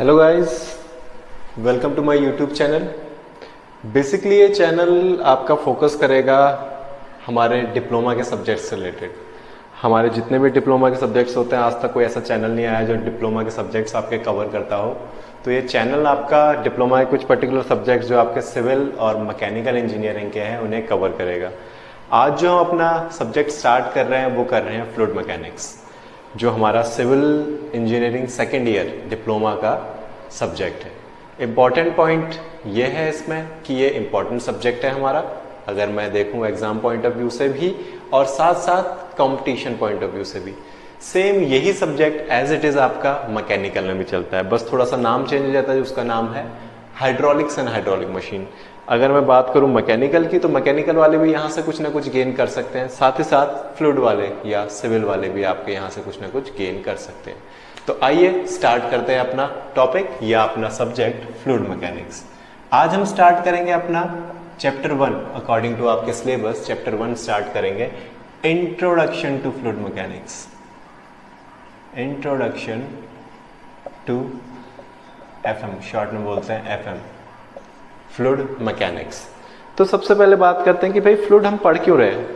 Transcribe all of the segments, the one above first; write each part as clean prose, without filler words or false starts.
Hello guys, welcome to my YouTube channel. Basically ये channel आपका focus करेगा हमारे डिप्लोमा के सब्जेक्ट्स से रिलेटेड। हमारे जितने भी डिप्लोमा के सब्जेक्ट्स होते हैं, आज तक कोई ऐसा चैनल नहीं आया जो डिप्लोमा के सब्जेक्ट्स आपके कवर करता हो। तो ये चैनल आपका डिप्लोमा के कुछ पर्टिकुलर सब्जेक्ट्स जो आपके सिविल और मैकेनिकल इंजीनियरिंग के हैं उन्हें कवर करेगा। आज जो हम अपना सब्जेक्ट स्टार्ट कर रहे हैं वो कर रहे हैं फ्लूइड मैकेनिक्स, जो हमारा civil engineering second year diploma का सब्जेक्ट है। इम्पॉर्टेंट पॉइंट ये है इसमें कि ये इम्पॉर्टेंट सब्जेक्ट है हमारा, अगर मैं देखूं एग्जाम पॉइंट ऑफ व्यू से भी और साथ साथ कंपटीशन पॉइंट ऑफ व्यू से भी। सेम यही सब्जेक्ट एज इट इज़ आपका मैकेनिकल में भी चलता है, बस थोड़ा सा नाम चेंज हो जाता है, उसका नाम है हाइड्रोलिक्स एंड हाइड्रोलिक मशीन। अगर मैं बात करूं मैकेनिकल की, तो मैकेनिकल वाले भी यहाँ से कुछ ना कुछ गेन कर सकते हैं, साथ ही साथ फ्लूइड वाले या सिविल वाले भी आपके यहाँ से कुछ ना कुछ गेन कर सकते हैं। तो आइए स्टार्ट करते हैं अपना टॉपिक या अपना सब्जेक्ट फ्लूइड मैकेनिक्स। आज हम स्टार्ट करेंगे अपना चैप्टर 1 अकॉर्डिंग टू आपके सिलेबस। चैप्टर 1 स्टार्ट करेंगे introduction to fluid mechanics. Introduction to FM, short में बोलते हैं एफएम, फ्लूइड मैकेनिक्स। तो सबसे पहले बात करते हैं कि भाई फ्लूइड हम पढ़ क्यों रहे हैं।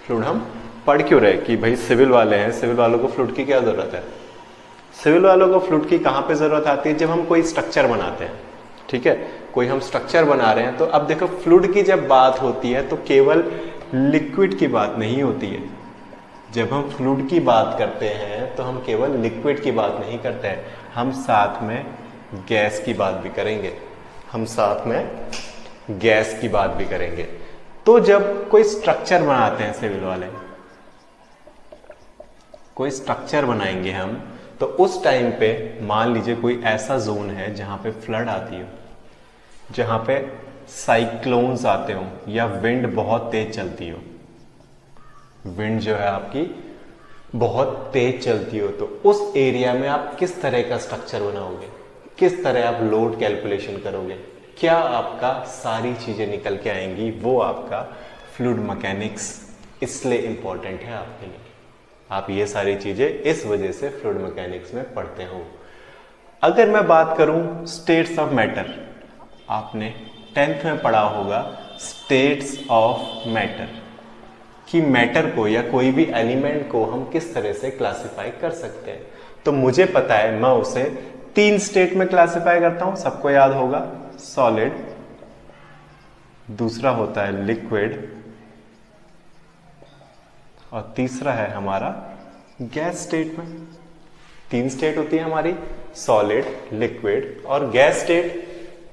फ्लूइड हम पढ़ क्यों रहे कि भाई सिविल वाले हैं, सिविल वालों को फ्लूइड की क्या जरूरत है। सिविल वालों को फ्लूइड की कहाँ पे जरूरत आती है, जब हम कोई स्ट्रक्चर बनाते हैं। ठीक है, कोई हम स्ट्रक्चर बना रहे हैं तो अब देखो फ्लूइड की जब बात होती है तो केवल लिक्विड की बात नहीं होती है। जब हम फ्लूइड की बात करते हैं तो हम केवल लिक्विड की बात नहीं करते हैं, हम साथ में गैस की बात भी करेंगे। हम साथ में गैस की बात भी करेंगे। तो जब कोई स्ट्रक्चर बनाते हैं सिविल वाले, कोई स्ट्रक्चर बनाएंगे हम, तो उस टाइम पे मान लीजिए कोई ऐसा जोन है जहां पे फ्लड आती हो, जहां पे साइक्लोन्स आते हो या विंड बहुत तेज चलती हो, विंड जो है आपकी बहुत तेज चलती हो, तो उस एरिया में आप किस तरह का स्ट्रक्चर बनाओगे, किस तरह आप लोड कैलकुलेशन करोगे, क्या आपका सारी चीजें निकल के आएंगी, वो आपका फ्लूइड मैकेनिक्स इसलिए इंपॉर्टेंट है आपके लिए। आप ये सारी चीजें इस वजह से फ्लूइड मैकेनिक्स में पढ़ते हो। अगर मैं बात करूं स्टेट्स ऑफ मैटर, आपने 10th में पढ़ा होगा स्टेट्स ऑफ मैटर, कि मैटर को या कोई भी एलिमेंट को हम किस तरह से क्लासिफाई कर सकते हैं। तो मुझे पता है मैं उसे 3 स्टेट में क्लासिफाई करता हूं, सबको याद होगा, सॉलिड, दूसरा होता है लिक्विड और तीसरा है हमारा गैस स्टेट में। 3 स्टेट होती है हमारी, सॉलिड, लिक्विड और गैस स्टेट।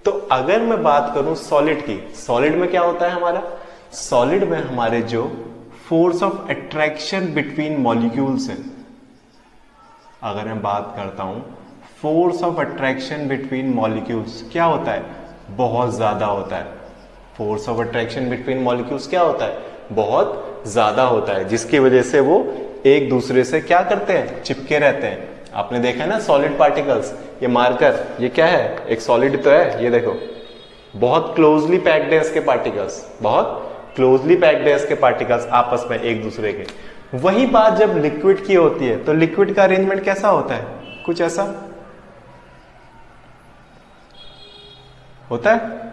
तो अगर मैं बात करूं सॉलिड की, सॉलिड में क्या होता है हमारा, सॉलिड में हमारे जो force of attraction between molecules है, अगर मैं बात करता हूं force of attraction between molecules क्या होता है, बहुत ज्यादा होता है। Force of attraction between molecules क्या होता है, बहुत ज्यादा होता है, जिसकी वजह से वो एक दूसरे से क्या करते हैं, चिपके रहते हैं। आपने देखा ना सॉलिड पार्टिकल्स, ये मार्कर, ये क्या है, एक सॉलिड तो है, ये देखो बहुत क्लोजली पैक्ड है इसके पार्टिकल्स, बहुत क्लोजली पैक्ड है इसके पार्टिकल्स आपस में एक दूसरे के। वही बात जब लिक्विड की होती है, तो लिक्विड का अरेंजमेंट कैसा होता है, कुछ ऐसा होता है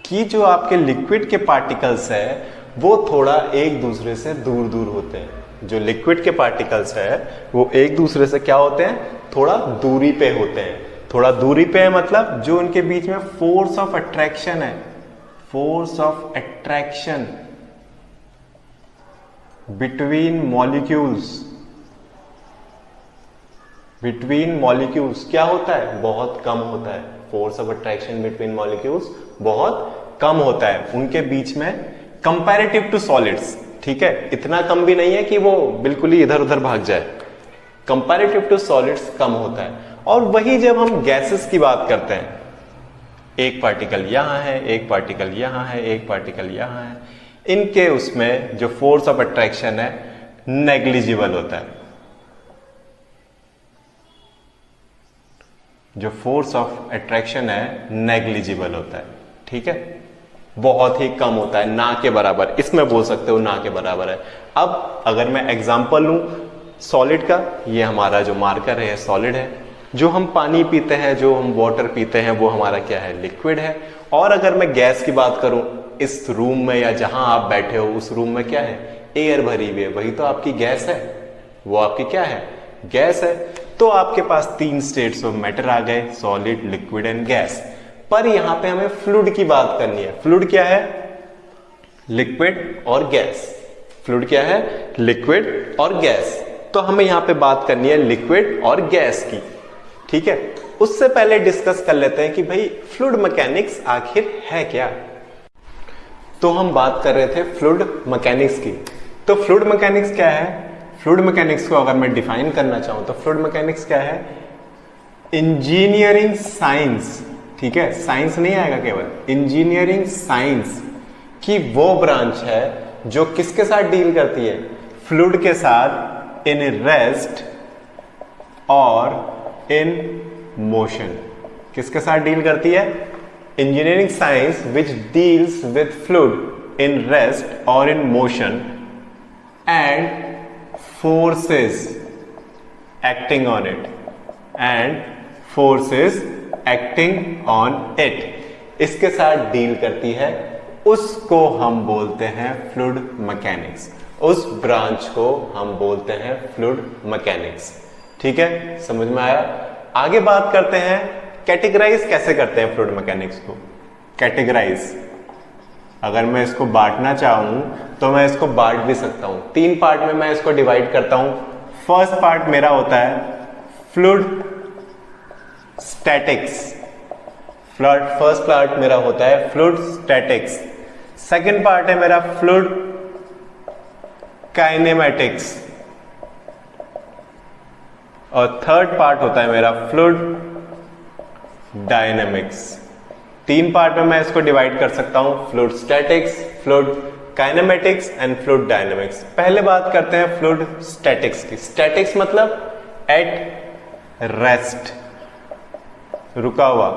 कि जो आपके लिक्विड के पार्टिकल्स है वो थोड़ा एक दूसरे से दूर दूर होते हैं। जो लिक्विड के पार्टिकल्स है वो एक दूसरे से क्या होते हैं, थोड़ा दूरी पे होते हैं। थोड़ा दूरी पे है मतलब जो उनके बीच में फोर्स ऑफ अट्रैक्शन है, force of attraction between molecules, between molecules क्या होता है, बहुत कम होता है। Force of attraction between molecules बहुत कम होता है उनके बीच में, कंपैरेटिव टू सॉलिड्स। ठीक है, इतना कम भी नहीं है कि वो बिल्कुल ही इधर उधर भाग जाए, कंपैरेटिव टू सॉलिड्स कम होता है। और वही जब हम गैसेस की बात करते हैं, एक पार्टिकल यहां है, एक पार्टिकल यहां है, एक पार्टिकल यहां है, इनके उसमें जो फोर्स ऑफ अट्रैक्शन है नेग्लिजिबल होता है। जो फोर्स ऑफ अट्रैक्शन है नेग्लिजिबल होता है। ठीक है, बहुत ही कम होता है, ना के बराबर, इसमें बोल सकते हो ना के बराबर है। अब अगर मैं एग्जांपल लूं सॉलिड का, ये हमारा जो मार्कर है सॉलिड है, जो हम पानी पीते हैं, जो हम वाटर पीते हैं, वो हमारा क्या है, लिक्विड है। और अगर मैं गैस की बात करूं, इस रूम में या जहां आप बैठे हो उस रूम में क्या है, एयर भरी हुई है, वही तो आपकी गैस है, वो आपकी क्या है, गैस है। तो आपके पास 3 स्टेट्स ऑफ मैटर आ गए, सॉलिड, लिक्विड एंड गैस। पर यहां पे हमें फ्लूइड की बात करनी है। फ्लूइड क्या है, लिक्विड और गैस। फ्लूइड क्या है, लिक्विड और गैस। तो हमें यहां पे बात करनी है लिक्विड और गैस की, ठीक है। उससे पहले डिस्कस कर लेते हैं कि भाई फ्लूइड मैकेनिक्स आखिर है क्या। तो हम बात कर रहे थे फ्लूइड मैकेनिक्स की। तो फ्लूइड मैकेनिक्स क्या है, फ्लूइड मैकेनिक्स को अगर मैं डिफाइन करना चाहूं तो फ्लूइड मैकेनिक्स क्या है, इंजीनियरिंग साइंस, ठीक है, साइंस नहीं आएगा केवल, इंजीनियरिंग साइंस की वो ब्रांच है जो किसके साथ डील करती है, फ्लूइड के साथ, इन रेस्ट और इन मोशन। किसके साथ डील करती है, engineering science which deals with fluid in rest और in motion and forces acting on it, and forces acting on it, इसके साथ डील करती है। उसको हम बोलते हैं फ्लूइड मैकेनिक्स। उस ब्रांच को हम बोलते हैं फ्लूइड मैकेनिक्स, ठीक है, समझ में आया। आगे बात करते हैं कैटेगराइज कैसे करते हैं फ्लूइड मैकेनिक्स को। कैटेगराइज, अगर मैं इसको बांटना चाहूं तो मैं इसको बांट भी सकता हूं। 3 पार्ट में मैं इसको डिवाइड करता हूं। फर्स्ट पार्ट मेरा होता है फ्लूइड स्टैटिक्स। फर्स्ट पार्ट मेरा होता है फ्लूइड स्टैटिक्स। सेकंड पार्ट है मेरा फ्लूइड काइनेमेटिक्स और थर्ड पार्ट होता है मेरा फ्लूइड डायनेमिक्स। 3 पार्ट में मैं इसको डिवाइड कर सकता हूं, fluid statics, fluid kinematics and fluid dynamics. पहले बात करते हैं फ्लूइड स्टैटिक्स की। स्टैटिक्स मतलब एट रेस्ट, रुका हुआ,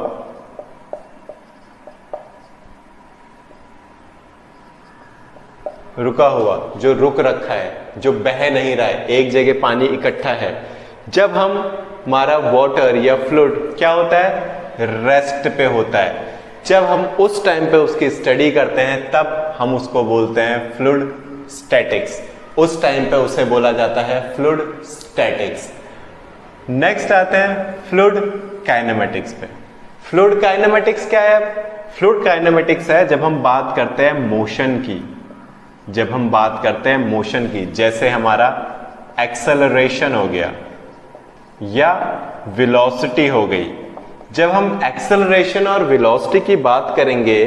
रुका हुआ, जो रुक रखा है, जो बह नहीं रहा है, एक जगह पानी इकट्ठा है। जब हम हमारा वाटर या फ्लूइड क्या होता है, रेस्ट पे होता है, जब हम उस टाइम पे उसकी स्टडी करते हैं तब हम उसको बोलते हैं फ्लूइड स्टैटिक्स। उस टाइम पे उसे बोला जाता है फ्लूइड स्टैटिक्स। नेक्स्ट आते हैं फ्लूइड काइनेमेटिक्स पे। फ्लूइड काइनेमेटिक्स क्या है, फ्लूइड काइनेमेटिक्स है जब हम बात करते हैं मोशन की, जब हम बात करते हैं मोशन की, जैसे हमारा एक्सेलरेशन हो गया या वेलोसिटी हो गई। जब हम एक्सेलरेशन और वेलोसिटी की बात करेंगे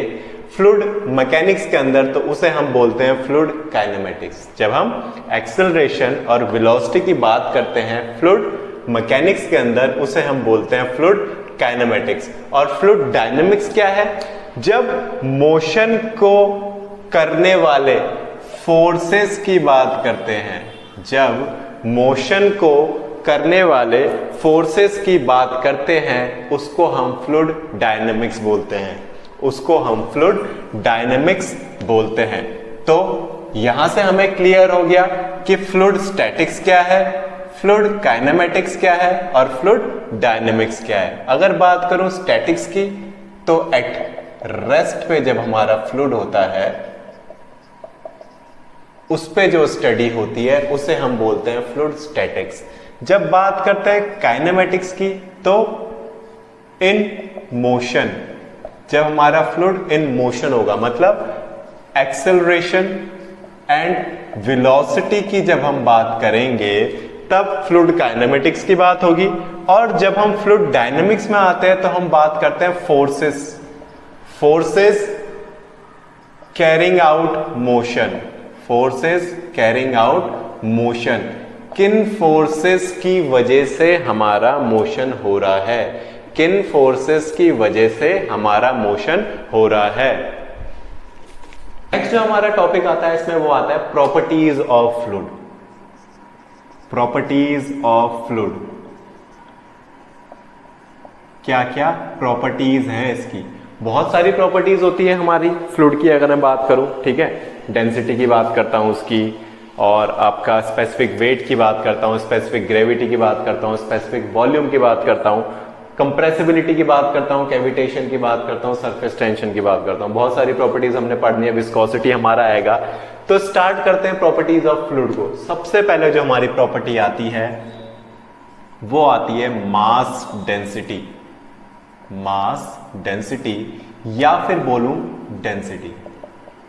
फ्लूइड मैकेनिक्स के अंदर तो उसे हम बोलते हैं फ्लूइड काइनेमेटिक्स। जब हम एक्सेलरेशन और वेलोसिटी की बात करते हैं फ्लूइड मैकेनिक्स के अंदर उसे हम बोलते हैं फ्लूइड काइनेमेटिक्स। और फ्लूइड डायनेमिक्स क्या है, जब मोशन को करने वाले फोर्सेस की बात करते हैं, जब मोशन को करने वाले फोर्सेस की बात करते हैं उसको हम फ्लूइड डायनेमिक्स बोलते हैं, उसको हम फ्लूइड डायनेमिक्स बोलते हैं। तो यहां से हमें क्लियर हो गया कि फ्लूइड स्टैटिक्स क्या है, फ्लूइड काइनेमेटिक्स क्या है और फ्लूइड डायनेमिक्स क्या है। अगर बात करूं स्टैटिक्स की तो एट रेस्ट पे जब हमारा फ्लूइड होता है उस पे जो स्टडी होती है उसे हम बोलते हैं फ्लूइड स्टैटिक्स। जब बात करते हैं काइनेमेटिक्स की तो इन मोशन, जब हमारा फ्लूइड इन मोशन होगा, मतलब एक्सेलरेशन एंड वेलोसिटी की जब हम बात करेंगे तब फ्लूइड काइनेमेटिक्स की बात होगी। और जब हम फ्लूइड डायनेमिक्स में आते हैं तो हम बात करते हैं forces, forces carrying out motion, forces carrying out motion. किन फोर्सेस की वजह से हमारा मोशन हो रहा है, किन फोर्सेस की वजह से हमारा मोशन हो रहा है। नेक्स्ट जो हमारा टॉपिक आता है इसमें वो आता है properties of fluid. Properties of fluid, क्या क्या प्रॉपर्टीज हैं इसकी। बहुत सारी प्रॉपर्टीज होती है हमारी फ्लूइड की, अगर मैं बात करूं, ठीक है, डेंसिटी की बात करता हूं उसकी, और आपका स्पेसिफिक वेट की बात करता हूँ, स्पेसिफिक ग्रेविटी की बात करता हूँ, स्पेसिफिक वॉल्यूम की बात करता हूँ, कंप्रेसिबिलिटी की बात करता हूँ, कैविटेशन की बात करता हूँ, सरफेस टेंशन की बात करता हूँ। बहुत सारी प्रॉपर्टीज हमने पढ़नी है, विस्कोसिटी हमारा आएगा। तो स्टार्ट करते हैं प्रॉपर्टीज ऑफ फ्लूइड को। सबसे पहले जो हमारी प्रॉपर्टी आती है वो आती है मास डेंसिटी। मास डेंसिटी या फिर बोलूं डेंसिटी,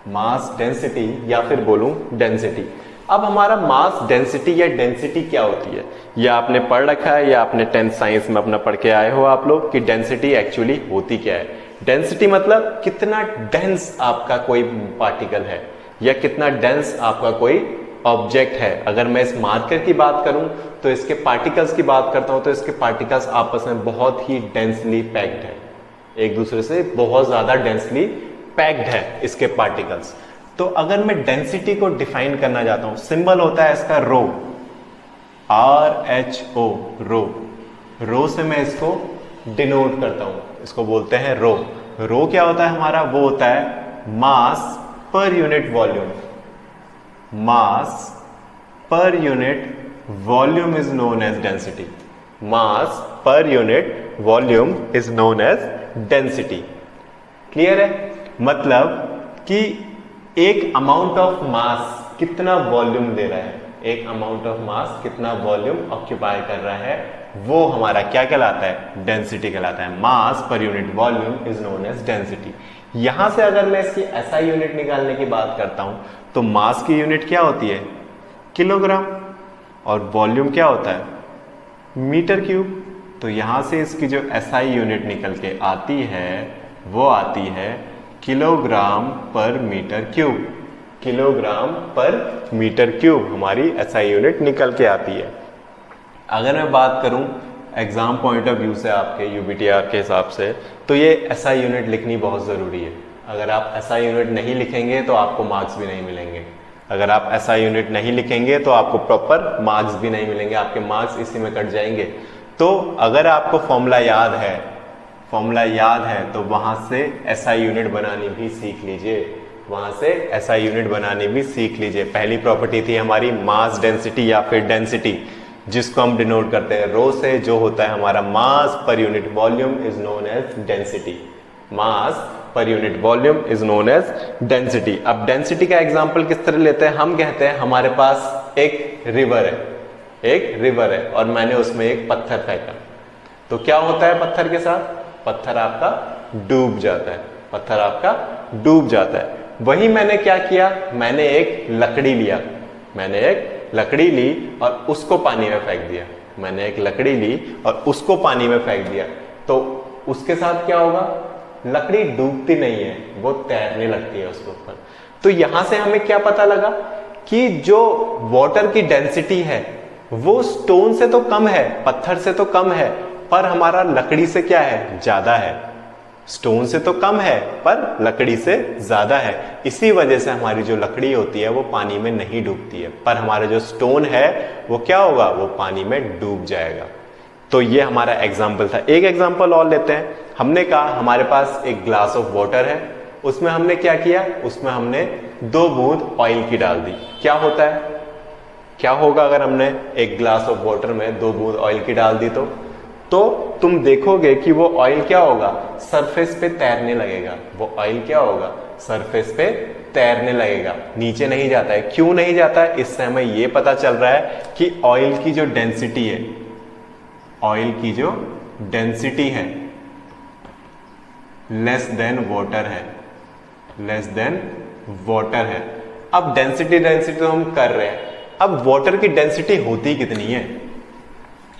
मास डेंसिटी या फिर बोलूं डेंसिटी। अब हमारा मास डेंसिटी या डेंसिटी क्या होती है, या आपने पढ़ रखा है या आपने 10th साइंस में अपना पढ़ के आए हो आप लोग कि डेंसिटी एक्चुअली होती क्या है। डेंसिटी मतलब कितना डेंस आपका कोई पार्टिकल है या कितना डेंस आपका कोई ऑब्जेक्ट है। अगर मैं इस मार्कर की बात करूं तो इसके पार्टिकल्स की बात करता हूं तो इसके पार्टिकल्स आपस में बहुत ही डेंसली पैक्ड है, एक दूसरे से बहुत ज्यादा डेंसली पैक्ड है इसके पार्टिकल्स। तो अगर मैं डेंसिटी को डिफाइन करना चाहता हूं, सिंबल होता है इसका रो, RHO, रो। रो से मैं इसको डिनोट करता हूं, इसको बोलते हैं रो। रो क्या होता है हमारा, वो होता है मास पर यूनिट वॉल्यूम। मास पर unit volume is known as density. Mass पर unit volume is known as density. Clear है? मतलब कि एक अमाउंट ऑफ मास कितना वॉल्यूम दे रहा है, एक अमाउंट ऑफ मास कितना वॉल्यूम ऑक्यूपाई कर रहा है, वो हमारा क्या कहलाता है, डेंसिटी कहलाता है। मास पर unit volume is known as density. यहां से अगर मैं इसकी SI यूनिट निकालने की बात करता हूं तो मास की यूनिट क्या होती है, किलोग्राम, और वॉल्यूम क्या होता है, मीटर क्यूब। तो यहां से इसकी जो SI यूनिट निकल के आती है वो आती है किलोग्राम पर मीटर क्यूब। किलोग्राम पर मीटर क्यूब हमारी SI यूनिट निकल के आती है। अगर मैं बात करूं एग्जाम पॉइंट ऑफ व्यू से आपके UBTR के हिसाब से, तो ये SI यूनिट लिखनी बहुत ज़रूरी है। अगर आप SI यूनिट नहीं लिखेंगे तो आपको मार्क्स भी नहीं मिलेंगे। अगर आप SI यूनिट नहीं लिखेंगे तो आपको प्रॉपर मार्क्स भी नहीं मिलेंगे, आपके मार्क्स इसी में कट जाएंगे। तो अगर आपको फॉर्मूला याद है, फॉर्मूला याद है तो वहां से SI यूनिट बनानी भी सीख लीजिए, वहां से SI यूनिट बनानी भी सीख लीजिए। पहली प्रॉपर्टी थी हमारी मास डेंसिटी या फिर डेंसिटी, जिसको हम डिनोट करते हैं रो से, जो होता है हमारा मास पर unit volume is known as density. Mass पर unit volume is known as density. अब डेंसिटी का एग्जांपल किस तरह लेते हैं, हम कहते हैं हमारे पास एक रिवर है, एक रिवर है और मैंने उसमें एक पत्थर फेंका, तो क्या होता है पत्थर के साथ, पत्थर आपका डूब जाता है, पत्थर आपका डूब जाता है। वही मैंने क्या किया, मैंने एक लकड़ी लिया, मैंने एक लकड़ी ली और उसको पानी में फेंक दिया, मैंने एक लकड़ी ली और उसको पानी में फेंक दिया, तो उसके साथ क्या होगा, लकड़ी डूबती नहीं है, वो तैरने लगती है उसके ऊपर। तो यहां से हमें क्या पता लगा कि जो वाटर की डेंसिटी है वो स्टोन से तो कम है, पत्थर से तो कम है, पर हमारा लकड़ी से क्या है, ज्यादा है। स्टोन से तो कम है पर लकड़ी से ज्यादा है। इसी वजह से हमारी जो लकड़ी होती है वो पानी में नहीं डूबती है, पर हमारा जो स्टोन है वो क्या होगा, वो पानी में डूब जाएगा। तो ये हमारा एग्जाम्पल था। एक एग्जाम्पल और लेते हैं। हमने कहा हमारे पास एक ग्लास ऑफ वाटर है, उसमें हमने क्या किया, उसमें हमने 2 बूंद ऑयल की डाल दी। क्या होता है, क्या होगा अगर हमने एक ग्लास ऑफ वाटर में 2 बूंद ऑयल की डाल दी, तो तुम देखोगे कि वो ऑयल क्या होगा, सरफेस पे तैरने लगेगा। वो ऑयल क्या होगा, सरफेस पे तैरने लगेगा, नीचे नहीं जाता है। क्यों नहीं जाता है, इससे हमें ये पता चल रहा है कि ऑयल की जो डेंसिटी है, ऑयल की जो डेंसिटी है लेस देन वाटर है, लेस देन वाटर है। अब डेंसिटी तो हम कर रहे हैं, अब वाटर की डेंसिटी होती कितनी है,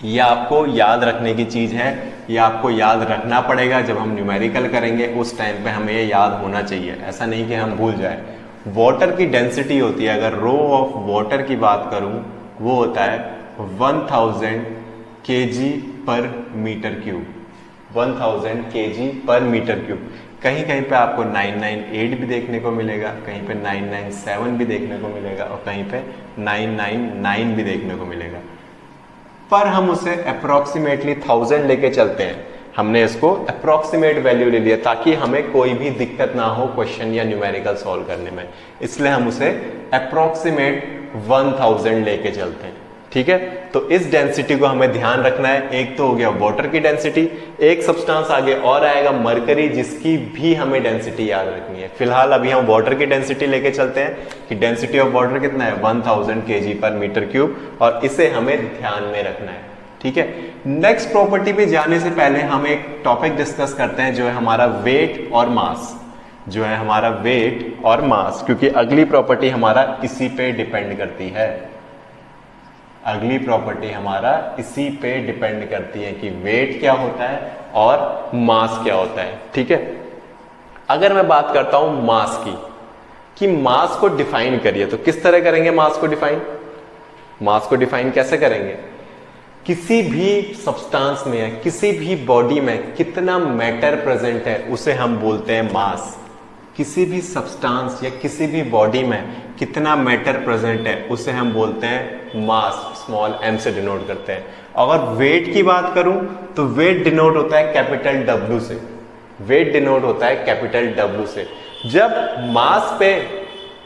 ये आपको याद रखने की चीज है, ये आपको याद रखना पड़ेगा। जब हम न्यूमेरिकल करेंगे उस टाइम पे हमें ये याद होना चाहिए, ऐसा नहीं कि हम भूल जाए। वाटर की डेंसिटी होती है, अगर रो ऑफ वाटर की बात करूं, वो होता है 1000 kg पर मीटर क्यूब, 1000 kg पर मीटर क्यूब। कहीं कहीं पे आपको 998 भी देखने को मिलेगा, कहीं पे 997 भी देखने को मिलेगा और कहीं पे 999 भी देखने को मिलेगा, पर हम उसे अप्रोक्सीमेटली 1000 लेके चलते हैं। हमने इसको अप्रोक्सीमेट वैल्यू ले लिया ताकि हमें कोई भी दिक्कत ना हो क्वेश्चन या न्यूमेरिकल सॉल्व करने में, इसलिए हम उसे अप्रोक्सीमेट 1000 लेके चलते हैं, ठीक है। तो इस डेंसिटी को हमें ध्यान रखना है। एक तो हो गया वाटर की डेंसिटी, एक सब्सटेंस आगे और आएगा मरकरी, जिसकी भी हमें डेंसिटी याद रखनी है। फिलहाल अभी हम वाटर की डेंसिटी लेके चलते हैं कि डेंसिटी ऑफ वाटर कितना है 1000 kg/m³, और इसे हमें ध्यान में रखना है, ठीक है। नेक्स्ट प्रॉपर्टी पे जाने से पहले हम एक टॉपिक डिस्कस करते हैं जो है हमारा वेट और मास, जो है हमारा वेट और मास, क्योंकि अगली प्रॉपर्टी हमारा इसी पे डिपेंड करती है। अगली प्रॉपर्टी हमारा इसी पे डिपेंड करती है कि वेट क्या होता है और मास क्या होता है, ठीक है। अगर मैं बात करता हूं मास की, कि मास को डिफाइन करिए, तो किस तरह करेंगे मास को डिफाइन? मास को डिफाइन कैसे करेंगे? किसी भी सब्सटेंस में या किसी भी बॉडी में कितना मैटर प्रेजेंट है उसे हम बोलते हैं मास। किसी भी सब्सटेंस या किसी भी बॉडी में कितना मैटर प्रेजेंट है उसे हम बोलते हैं मास, स्मॉल m से डिनोट करते हैं। अगर वेट की बात करूं तो वेट डिनोट होता है कैपिटल W से, वेट डिनोट होता है कैपिटल W से। जब मास पे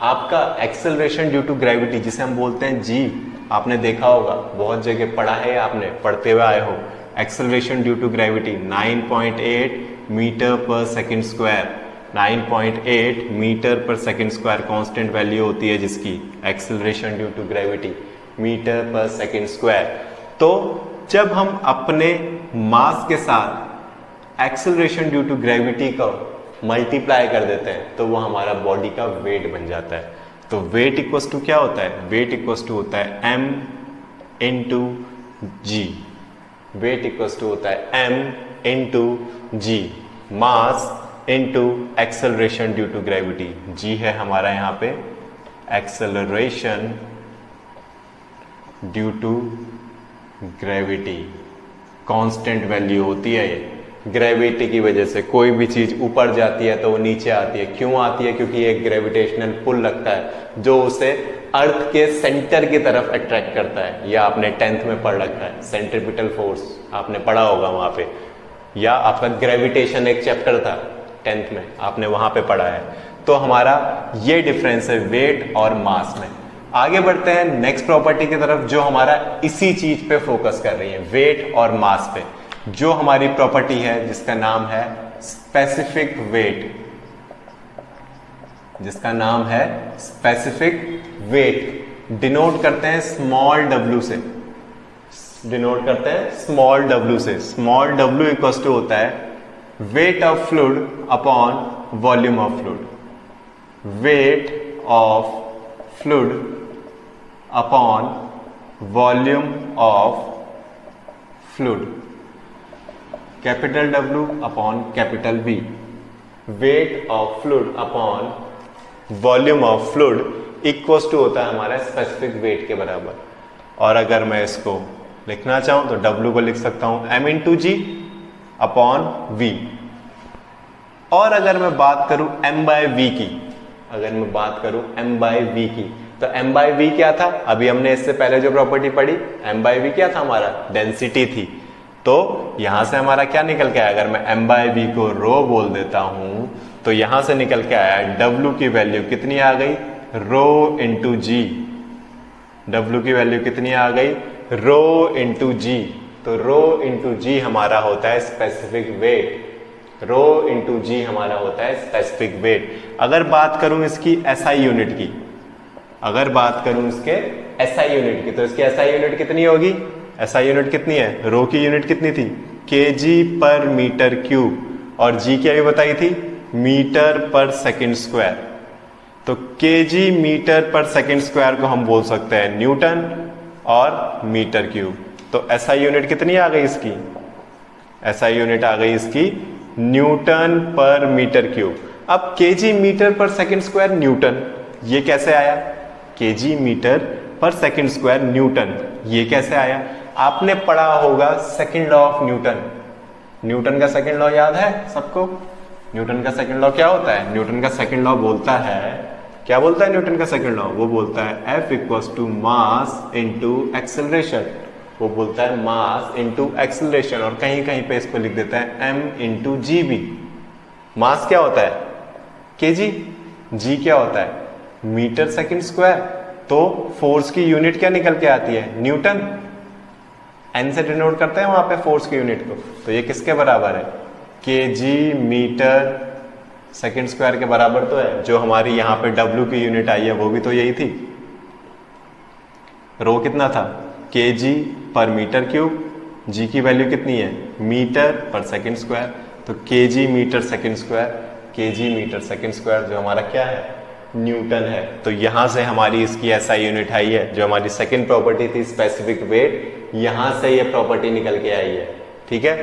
आपका एक्सेलरेशन ड्यू टू ग्रेविटी, जिसे हम बोलते हैं g, आपने देखा होगा, बहुत जगह पढ़ा है, आपने पढ़ते हुए आए हो, acceleration due to gravity 9.8 metre पर सेकंड स्क्वायर, 9.8 मीटर पर सेकंड स्क्वायर कांस्टेंट वैल्यू होती है जिसकी acceleration due to gravity metre पर सेकंड स्क्वायर। तो जब हम अपने मास के साथ एक्सेलरेशन ड्यू टू ग्रेविटी का मल्टीप्लाई कर देते हैं तो वो हमारा बॉडी का वेट बन जाता है। तो वेट इक्वल्स टू क्या होता है? वेट इक्वल्स टू होता है m into g. Weight equals to होता है m into g, mass into acceleration due to gravity. G है हमारा यहाँ पे acceleration due to gravity, constant value होती है ये। ग्रेविटी की वजह से कोई भी चीज ऊपर जाती है तो वो नीचे आती है। क्यों आती है? क्योंकि एक ग्रेविटेशनल पुल लगता है जो उसे अर्थ के सेंटर की तरफ अट्रैक्ट करता है। या आपने 10th में पढ़ रखा है, सेंट्रीपिटल फोर्स आपने पढ़ा होगा वहां पे, या आपका ग्रेविटेशन एक चैप्टर था 10th में, आपने वहां पे पढ़ा है। तो हमारा ये डिफरेंस है वेट और मास में। आगे बढ़ते हैं नेक्स्ट प्रॉपर्टी की तरफ जो हमारा इसी चीज पे फोकस कर रही है, वेट और मास पे। जो हमारी प्रॉपर्टी है जिसका नाम है स्पेसिफिक वेट, जिसका नाम है स्पेसिफिक वेट, डिनोट करते हैं स्मॉल w से, डिनोट करते हैं स्मॉल w से। स्मॉल w इक्वल्स टू होता है weight of fluid upon volume of fluid, weight of fluid upon volume of fluid, capital W upon capital V। Weight of fluid upon volume of fluid equals to होता है हमारा specific weight के बराबर। और अगर मैं इसको लिखना चाहूं तो W को लिख सकता हूं m इंटू जी अपॉन V। और अगर मैं बात करूं m बाय V की, अगर मैं बात करूं m बाय V की, तो m बाय V क्या था? अभी हमने इससे पहले जो प्रॉपर्टी पढ़ी, m बाय V क्या था? हमारा डेंसिटी थी। तो यहां से हमारा क्या निकल के आया? अगर मैं m बाय V को रो बोल देता हूं तो यहां से निकल के आया W की वैल्यू कितनी आ गई? रो इंटू जी। W की वैल्यू कितनी आ गई? रो इंटू जी। तो रो इंटू जी हमारा होता है स्पेसिफिक वेट, रो इंटू जी हमारा होता है स्पेसिफिक वेट। अगर बात करूं इसकी SI यूनिट की, अगर बात करूं इसके SI यूनिट की, तो इसकी SI यूनिट कितनी होगी? SI यूनिट कितनी है? रो की यूनिट कितनी थी? kg पर मीटर क्यूब, और जी क्या भी बताई थी? मीटर पर सेकंड स्क्वायर। तो kg मीटर पर सेकंड स्क्वायर को हम बोल सकते हैं न्यूटन और मीटर क्यूब। तो SI यूनिट कितनी आ गई इसकी? SI यूनिट आ गई इसकी न्यूटन पर मीटर क्यूब। अब kg मीटर पर सेकंड स्क्वायर न्यूटन, ये कैसे आया? kg मीटर पर सेकंड स्क्वायर न्यूटन, ये कैसे आया? आपने पढ़ा होगा second law of Newton. Newton का सेकंड लॉ याद है सबको? न्यूटन का सेकंड लॉ क्या होता है? न्यूटन का सेकंड लॉ बोलता है, क्या बोलता है न्यूटन का सेकंड लॉ? वो बोलता है F equals to mass into acceleration. वो बोलता है मास इंटू एक्सेलरेशन, और कहीं कहीं पे इसको लिख देता है m इंटू जी भी। मास क्या होता है? kg, g क्या होता है? मीटर सेकंड स्क्वायर, तो फोर्स की यूनिट क्या निकल के आती है, न्यूटन। एन से डिनोट करते हैं वहां पे फोर्स की यूनिट को, तो ये किसके बराबर है, केजी मीटर सेकंड स्क्वायर के बराबर तो है। जो हमारी यहाँ पे डब्ल्यू की यूनिट आई है वो भी तो यही थी, रो कितना था, केजी पर मीटर क्यूब, जी की वैल्यू कितनी है, मीटर पर सेकंड स्क्वायर, तो KG metre second square, KG metre second square जो हमारा क्या है, न्यूटन है। तो यहां से हमारी इसकी एसआई यूनिट आई है। जो हमारी सेकंड प्रॉपर्टी थी स्पेसिफिक वेट, यहां से ये प्रॉपर्टी निकल के आई है। ठीक है,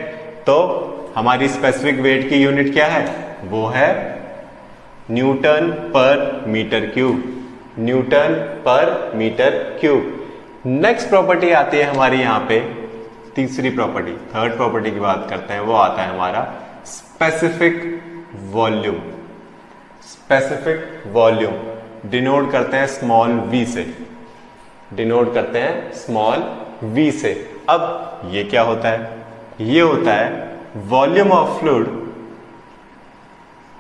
तो हमारी स्पेसिफिक वेट की यूनिट क्या है, वो है न्यूटन पर मीटर क्यूब, न्यूटन पर मीटर क्यूब। नेक्स्ट प्रॉपर्टी आती है हमारी यहाँ पे तीसरी प्रॉपर्टी, थर्ड प्रॉपर्टी की बात करते हैं, वो आता है हमारा specific volume. Specific volume denote करते हैं स्मॉल v से, डिनोट करते हैं स्मॉल v से। अब ये क्या होता है, ये होता है volume of fluid,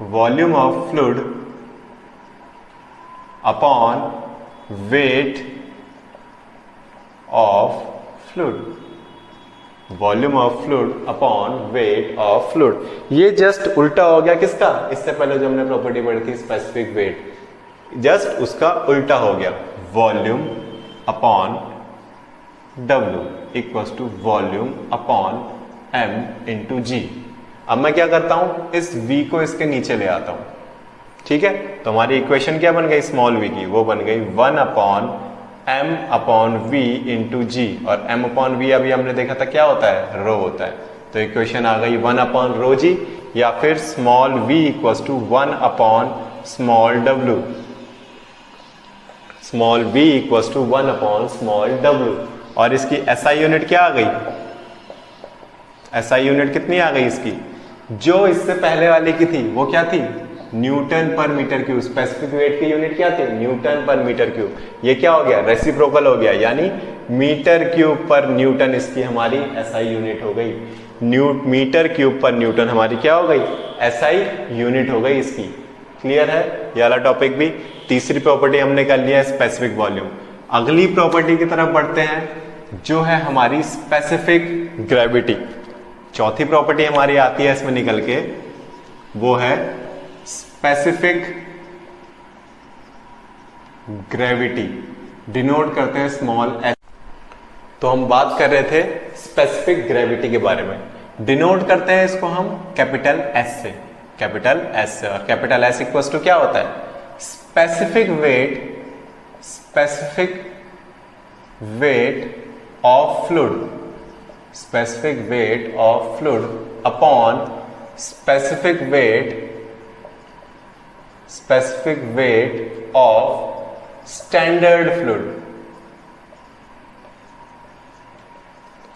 volume of fluid upon weight of fluid, volume of fluid upon weight of fluid. ये जस्ट उल्टा हो गया किसका, इससे पहले जो हमने प्रॉपर्टी पढ़ी थी स्पेसिफिक वेट, जस्ट उसका उल्टा हो गया, volume upon W equals to volume upon M into g. अब मैं क्या करता हूं, इस V को इसके नीचे ले आता हूं। ठीक है, तो हमारी इक्वेशन क्या बन गई स्मॉल v की, वो बन गई 1 upon m upon v into g. और m अपॉन v अभी हमने देखा था क्या होता है, रो होता है। तो इक्वेशन आ गई 1 अपॉन रो जी, या फिर small v equals to 1 upon small w, small v equals to 1 upon small w। और इसकी एसआई यूनिट क्या आ गई, एसआई यूनिट कितनी आ गई इसकी, जो इससे पहले वाली की थी वो क्या थी, न्यूटन पर मीटर क्यूब। स्पेसिफिक वेट की यूनिट क्या थी, न्यूटन पर मीटर क्यूब। ये क्या हो गया, रेसिप्रोकल हो गया, यानी मीटर क्यूब पर न्यूटन इसकी हमारी एसआई यूनिट हो गई। मीटर क्यूब पर न्यूटन हमारी क्या हो गई, एसआई यूनिट हो गई इसकी। क्लियर है ये वाला टॉपिक भी। तीसरी प्रॉपर्टी हमने कर लिया स्पेसिफिक वॉल्यूम। अगली प्रॉपर्टी की तरफ बढ़ते हैं, जो है हमारी स्पेसिफिक ग्रेविटी। चौथी प्रॉपर्टी हमारी आती है इसमें निकल के, वो है स्पेसिफिक ग्रेविटी, डिनोट करते हैं स्मॉल एस। तो हम बात कर रहे थे स्पेसिफिक ग्रेविटी के बारे में, डिनोट करते हैं इसको हम कैपिटल एस से, कैपिटल एस से। और कैपिटल एस इक्वल्स टू क्या होता है, specific weight, specific wait of fluid, specific weight of fluid upon specific weight, specific weight of standard fluid,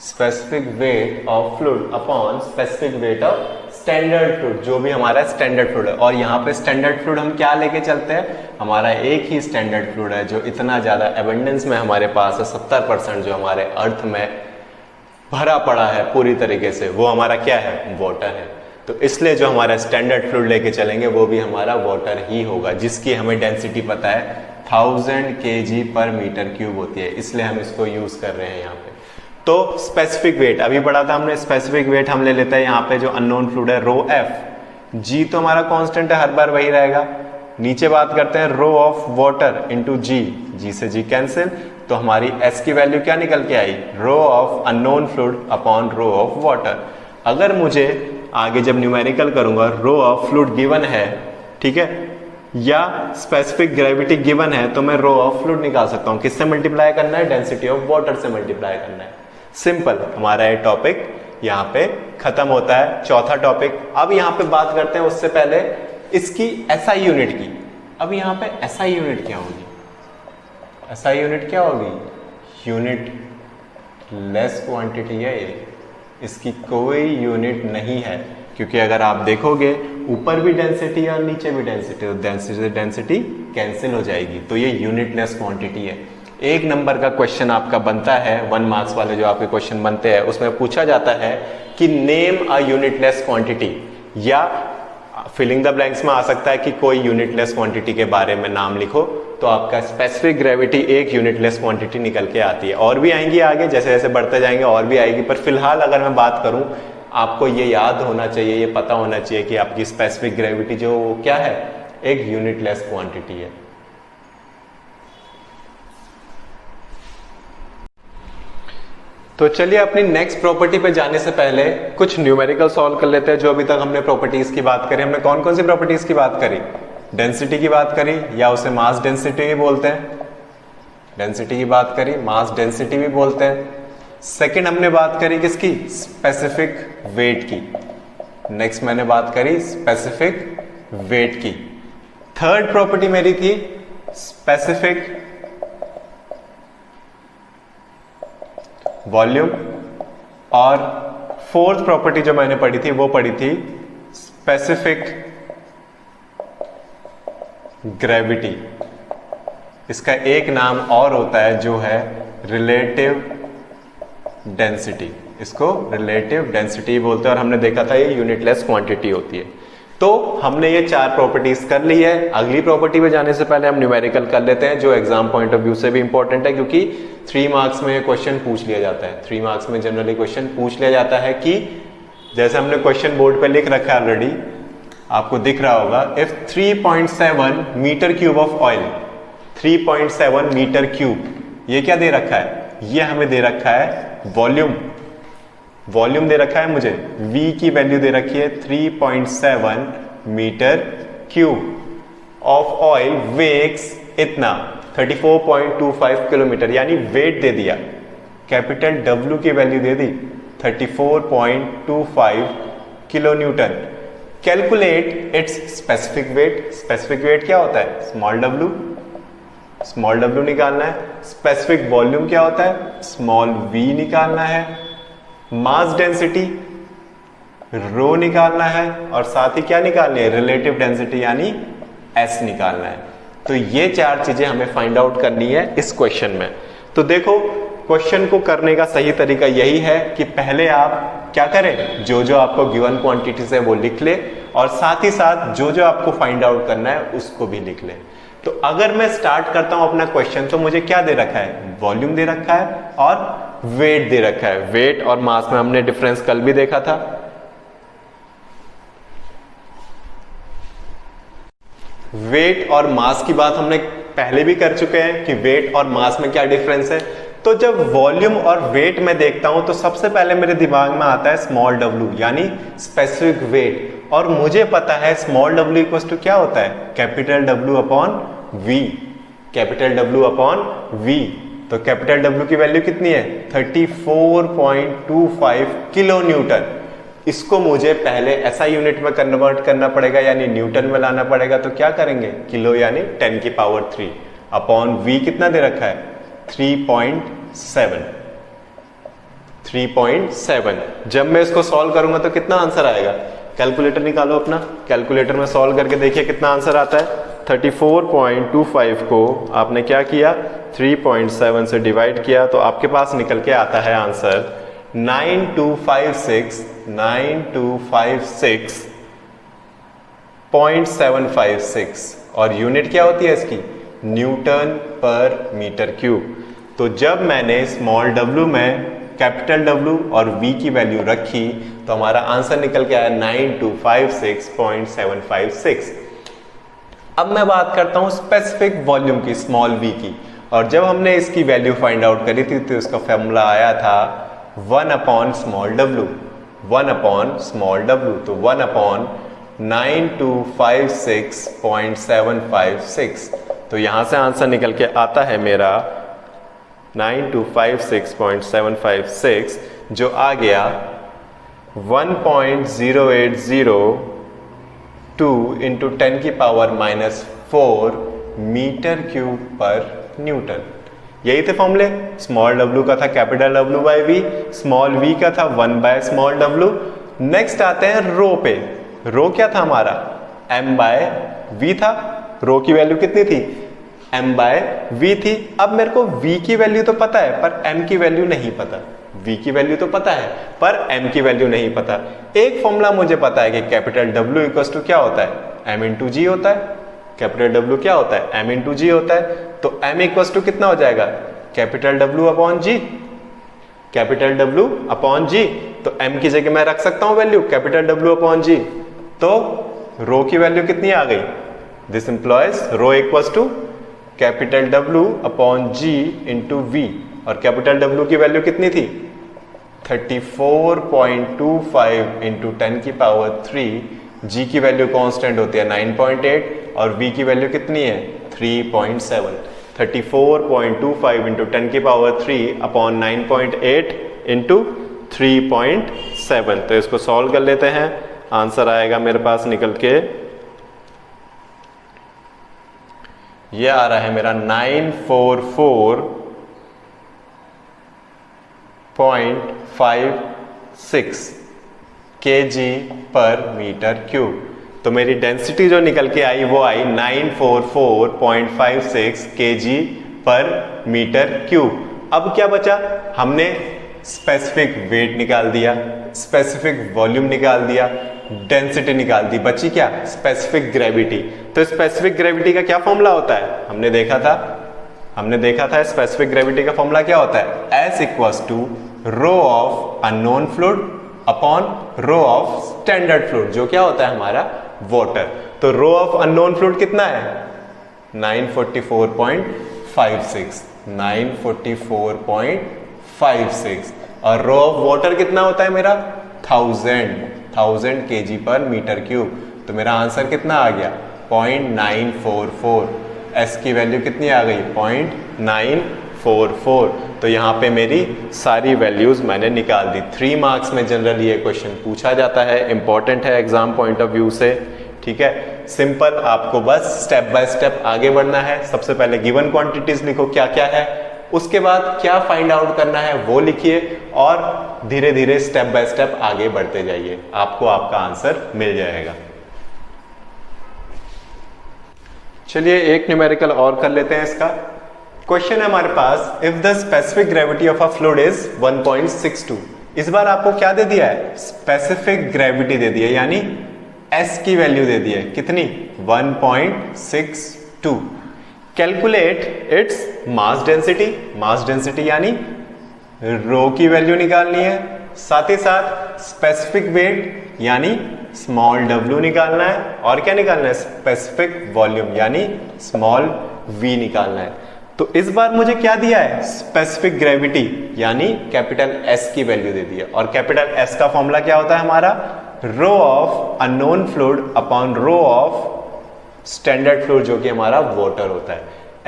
specific weight of fluid upon specific weight of standard fluid, जो भी हमारा standard fluid है। और यहाँ पे स्टैंडर्ड फ्लूइड हम क्या लेके चलते हैं, हमारा एक ही स्टैंडर्ड फ्लूइड है जो इतना ज्यादा एबंडेंस में हमारे पास है, 70% जो हमारे अर्थ में भरा पड़ा है पूरी तरीके से, वो हमारा क्या है, वाटर है। तो इसलिए जो हमारा स्टैंडर्ड फ्लूइड लेके चलेंगे वो भी हमारा वाटर ही होगा, जिसकी हमें डेंसिटी पता है 1000 kg पर मीटर क्यूब होती है, इसलिए हम इसको यूज कर रहे हैं यहाँ पे। तो स्पेसिफिक वेट अभी पढ़ा था हमने, स्पेसिफिक वेट हम ले लेते हैं यहाँ पे जो अननोन फ्लूइड है रो एफ, जी तो हमारा कांस्टेंट है, हर बार वही रहेगा। नीचे बात करते हैं रो ऑफ वाटर इंटू जी, जी से जी कैंसिल, तो हमारी एस की वैल्यू क्या निकल के आई, rho of unknown fluid upon rho of water. अगर मुझे आगे जब न्यूमेरिकल करूंगा रो ऑफ फ्लूइड गिवन है, ठीक है, या स्पेसिफिक ग्रेविटी गिवन है, तो मैं रो ऑफ फ्लूइड निकाल सकता हूं। किससे मल्टीप्लाई करना है, डेंसिटी ऑफ वाटर से मल्टीप्लाई करना है। सिंपल, हमारा ये टॉपिक यहाँ पे खत्म होता है, चौथा टॉपिक। अब यहाँ पे बात करते हैं उससे पहले इसकी एसआई यूनिट की। अब यहाँ पे एसआई यूनिट क्या होगी, एसआई यूनिट क्या होगी, यूनिट लेस क्वांटिटी है ये, इसकी कोई यूनिट नहीं है, क्योंकि अगर आप देखोगे ऊपर भी डेंसिटी और नीचे भी डेंसिटी, तो डेंसिटी से डेंसिटी कैंसिल हो जाएगी, तो ये यूनिटलेस क्वांटिटी है। एक नंबर का क्वेश्चन आपका बनता है, 1 मार्क्स वाले जो आपके क्वेश्चन बनते हैं उसमें पूछा जाता है कि नेम अ यूनिटलेस क्वांटिटी, या फिलिंग द ब्लैंक्स में आ सकता है कि कोई यूनिटलेस क्वांटिटी के बारे में नाम लिखो, तो आपका स्पेसिफिक ग्रेविटी एक यूनिटलेस क्वांटिटी निकल के आती है। और भी आएंगी आगे, जैसे जैसे बढ़ते जाएंगे और भी आएगी, पर फिलहाल अगर मैं बात करूं, आपको ये याद होना चाहिए, ये पता होना चाहिए कि आपकी स्पेसिफिक ग्रेविटी जो क्या है, एक यूनिटलेस क्वांटिटी है। तो चलिए अपनी नेक्स्ट प्रॉपर्टी पे जाने से पहले कुछ न्यूमेरिकल सॉल्व कर लेते हैं। जो अभी तक हमने प्रॉपर्टीज की बात करी, हमने कौन कौन सी प्रॉपर्टीज की बात करी? डेंसिटी की बात करी, या उसे मास डेंसिटी भी बोलते हैं, डेंसिटी की बात करी, मास डेंसिटी भी बोलते हैं। सेकंड हमने बात करी किसकी? स्पेसिफिक वेट की। नेक्स्ट मैंने बात करी स्पेसिफिक वेट की। थर्ड प्रॉपर्टी मेरी थी स्पेसिफिक वॉल्यूम, और फोर्थ प्रॉपर्टी जो मैंने पढ़ी थी वो पढ़ी थी स्पेसिफिक ग्रेविटी। इसका एक नाम और होता है जो है रिलेटिव डेंसिटी, इसको रिलेटिव डेंसिटी बोलते हैं, और हमने देखा था ये यूनिटलेस क्वांटिटी होती है। तो हमने ये चार प्रॉपर्टीज कर ली है। अगली प्रॉपर्टी पे जाने से पहले हम न्यूमेरिकल कर लेते हैं, जो एग्जाम पॉइंट ऑफ व्यू से भी इंपॉर्टेंट है, क्योंकि 3 मार्क्स में क्वेश्चन पूछ लिया जाता है। 3 मार्क्स में जनरली क्वेश्चन पूछ लिया जाता है कि जैसे हमने क्वेश्चन बोर्ड पे लिख रखा है ऑलरेडी, आपको दिख रहा होगा, if 3.7 metre cube of oil, 3.7 metre cube, ये क्या दे रखा है? ये हमें दे रखा है वॉल्यूम। वॉल्यूम दे रखा है मुझे, V की वैल्यू दे रखी है 3.7 metre cube of oil weighs इतना 34.25 किलोमीटर, यानी वेट दे दिया। कैपिटल W की वैल्यू दे दी 34.25 kilo newton. Calculate its specific weight. Specific weight क्या होता है? Small w। स्मॉल w निकालना है। स्पेसिफिक वॉल्यूम क्या होता है? स्मॉल v निकालना है। मास डेंसिटी रो निकालना है, और साथ ही क्या निकालनी है? रिलेटिव डेंसिटी यानी S निकालना है। तो ये चार चीजें हमें फाइंड आउट करनी है इस क्वेश्चन में। तो देखो, क्वेश्चन को करने का सही तरीका यही है कि पहले आप क्या करें, जो जो आपको गिवन क्वांटिटीज है वो लिख ले, और साथ ही साथ जो जो आपको फाइंड आउट करना है उसको भी लिख ले। तो अगर मैं स्टार्ट करता हूं अपना क्वेश्चन, तो मुझे क्या दे रखा है? वॉल्यूम दे रखा है और वेट दे रखा है। वेट और मास में हमने डिफरेंस कल भी देखा था। वेट और मास की बात हमने पहले भी कर चुके हैं कि वेट और मास में क्या डिफरेंस है। तो जब वॉल्यूम और वेट में देखता हूं, तो सबसे पहले मेरे दिमाग में आता है स्मॉल w, यानी स्पेसिफिक वेट। और मुझे पता है स्मॉल w इक्वल टू क्या होता है? Capital W upon V। Capital W upon V। तो कैपिटल W की वैल्यू कितनी है? 34.25 किलो न्यूटन। इसको मुझे पहले SI यूनिट में कन्वर्ट करना पड़ेगा, यानी न्यूटन में लाना पड़ेगा। तो क्या करेंगे? किलो यानी 10 की पावर 3 अपॉन V कितना दे रखा है? 3.7। 3.7। जब मैं इसको सॉल्व करूंगा तो कितना आंसर आएगा? कैलकुलेटर निकालो अपना, कैलकुलेटर में सॉल्व करके देखिए कितना आंसर आता है। 34.25 को आपने क्या किया? 3.7 से डिवाइड किया, तो आपके पास निकल के आता है आंसर 9256.756। और यूनिट क्या होती है इसकी? न्यूटन पर मीटर क्यूब। तो जब मैंने स्मॉल w में कैपिटल W और V की वैल्यू रखी, तो हमारा आंसर निकल के आया 9256.756। अब मैं बात करता हूं स्पेसिफिक वॉल्यूम की, स्मॉल v की। और जब हमने इसकी वैल्यू फाइंड आउट करी थी, तो इसका फॉर्मूला आया था 1 upon small w। 1 upon small w, तो 1 अपॉन 9256.756। तो यहां से आंसर निकल के आता है मेरा 9256.756, जो आ गया 1.0802 इंटू 10 की पावर -4 मीटर क्यूब पर न्यूटन। यही थे फॉर्मूले। स्मॉल w का था capital W by V, small v का था 1 बाय स्मॉल w। नेक्स्ट आते हैं रो पे। रो क्या था हमारा? m बाय v था। रो की वैल्यू कितनी थी? m बाय v थी। अब मेरे को v की वैल्यू तो पता है, पर m की वैल्यू नहीं पता। V की वैल्यू तो पता है पर M की वैल्यू नहीं पता। एक फॉर्मूला मुझे पता है कि कैपिटल W इक्वल टू क्या होता है, M इंटू जी होता है। कैपिटल W क्या होता है, M इंटू जी होता है। तो M इक्वल टू कितना हो जाएगा, capital W upon g, capital W upon g. तो M की जगह मैं रख सकता हूं value capital W upon g. तो रो की वैल्यू कितनी आ गई, this implies rho equal to capital W upon g into V। और कैपिटल W की वैल्यू कितनी थी, 34.25 इंटू 10 की पावर 3। G की वैल्यू कांस्टेंट होती है 9.8 और V की वैल्यू कितनी है 3.7। 34.25 इंटू 10 की पावर 3 अपॉन 9.8 इंटू 3.7। तो इसको सॉल्व कर लेते हैं, आंसर आएगा मेरे पास निकल के, ये आ रहा है मेरा 944.56 kg पर मीटर क्यूब। तो मेरी डेंसिटी जो निकल के आई वो आई 944.56 kg पर मीटर क्यूब। अब क्या बचा, हमने स्पेसिफिक वेट निकाल दिया, स्पेसिफिक वॉल्यूम निकाल दिया, डेंसिटी निकाल दी, बची क्या, स्पेसिफिक ग्रेविटी। तो स्पेसिफिक ग्रेविटी का क्या फॉर्मूला होता है, हमने देखा था स्पेसिफिक ग्रेविटी का फॉर्मूला क्या होता है, S equals to rho of unknown fluid upon rho of standard fluid, जो क्या होता है हमारा वाटर। तो रो ऑफ अननोन फ्लूइड कितना है 944.56 और रो ऑफ वाटर कितना होता है मेरा 1000 kg पर मीटर क्यूब। तो मेरा आंसर कितना आ गया 0.944। S की वैल्यू कितनी आ गई 0.944। तो यहाँ पे मेरी सारी वैल्यूज मैंने निकाल दी। 3 मार्क्स में जनरली ये क्वेश्चन पूछा जाता है, इंपॉर्टेंट है एग्जाम पॉइंट ऑफ व्यू से। ठीक है, सिंपल, आपको बस स्टेप बाय स्टेप आगे बढ़ना है। सबसे पहले गिवन क्वांटिटीज लिखो क्या क्या है, उसके बाद क्या फाइंड आउट करना है वो लिखिए और धीरे धीरे स्टेप बाय स्टेप आगे बढ़ते जाइए, आपको आपका आंसर मिल जाएगा। चलिए एक न्यूमेरिकल और कर लेते हैं इसका। क्वेश्चन है हमारे पास, if the specific gravity of a fluid is 1.62। इस बार आपको क्या दे दिया है, स्पेसिफिक ग्रेविटी दे दी है, यानी S की वैल्यू दे दी है कितनी 1.62। कैलकुलेट इट्स मास डेंसिटी यानी रो की वैल्यू निकालनी है, साथ ही साथ स्पेसिफिक वेट यानी स्मॉल w निकालना है, और क्या निकालना है स्पेसिफिक वॉल्यूम यानी स्मॉल v निकालना है। तो इस बार मुझे क्या दिया है, स्पेसिफिक ग्रेविटी यानी कैपिटल S की वैल्यू दे दी है। और कैपिटल S का फॉर्मूला क्या होता है हमारा, rho of unknown fluid upon rho of standard fluid, जो कि हमारा वाटर होता है।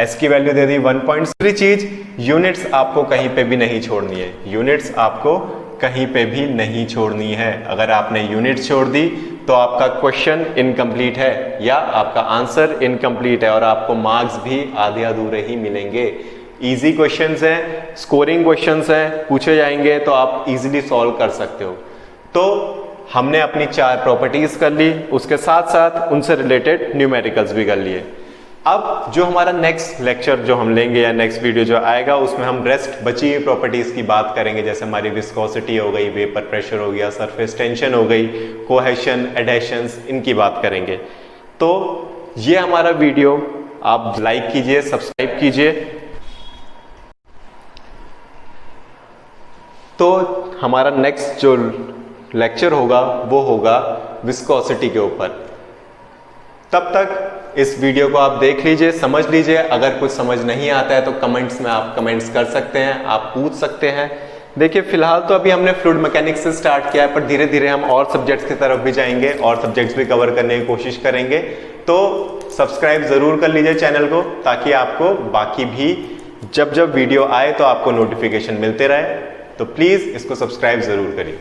S की वैल्यू दे दी 1.3। चीज यूनिट्स आपको कहीं पे भी नहीं छोड़नी है, यूनिट्स आपको कहीं पे भी नहीं छोड़नी है। अगर आपने यूनिट छोड़ दी तो आपका क्वेश्चन इनकम्प्लीट है या आपका आंसर इनकम्प्लीट है और आपको मार्क्स भी आधे अधूरे ही मिलेंगे। इजी क्वेश्चंस हैं, स्कोरिंग क्वेश्चंस हैं, पूछे जाएंगे तो आप इजीली सॉल्व कर सकते हो। तो हमने अपनी 4 प्रॉपर्टीज कर ली, उसके साथ साथ उनसे रिलेटेड न्यूमेरिकल्स भी कर लिए। अब जो हमारा नेक्स्ट लेक्चर जो हम लेंगे या नेक्स्ट वीडियो जो आएगा उसमें हम रेस्ट बची हुई प्रॉपर्टीज की बात करेंगे, जैसे हमारी विस्कोसिटी हो गई, वेपर प्रेशर हो गया, सरफेस टेंशन हो गई, कोहेशन, एडेशंस, इनकी बात करेंगे। तो ये हमारा वीडियो आप लाइक कीजिए, सब्सक्राइब कीजिए। तो हमारा नेक्स्ट जो लेक्चर होगा वो होगा विस्कोसिटी के ऊपर। तब तक इस वीडियो को आप देख लीजिए, समझ लीजिए। अगर कुछ समझ नहीं आता है तो कमेंट्स में आप कमेंट्स कर सकते हैं, आप पूछ सकते हैं। देखिए फिलहाल तो अभी हमने फ्लूइड मैकेनिक्स से स्टार्ट किया है, पर धीरे धीरे हम और सब्जेक्ट्स की तरफ भी जाएंगे और सब्जेक्ट्स भी कवर करने की कोशिश करेंगे। तो सब्सक्राइब जरूर कर लीजिए चैनल को, ताकि आपको बाकी भी जब वीडियो आए तो आपको नोटिफिकेशन मिलते रहे। तो प्लीज इसको सब्सक्राइब जरूर करिए।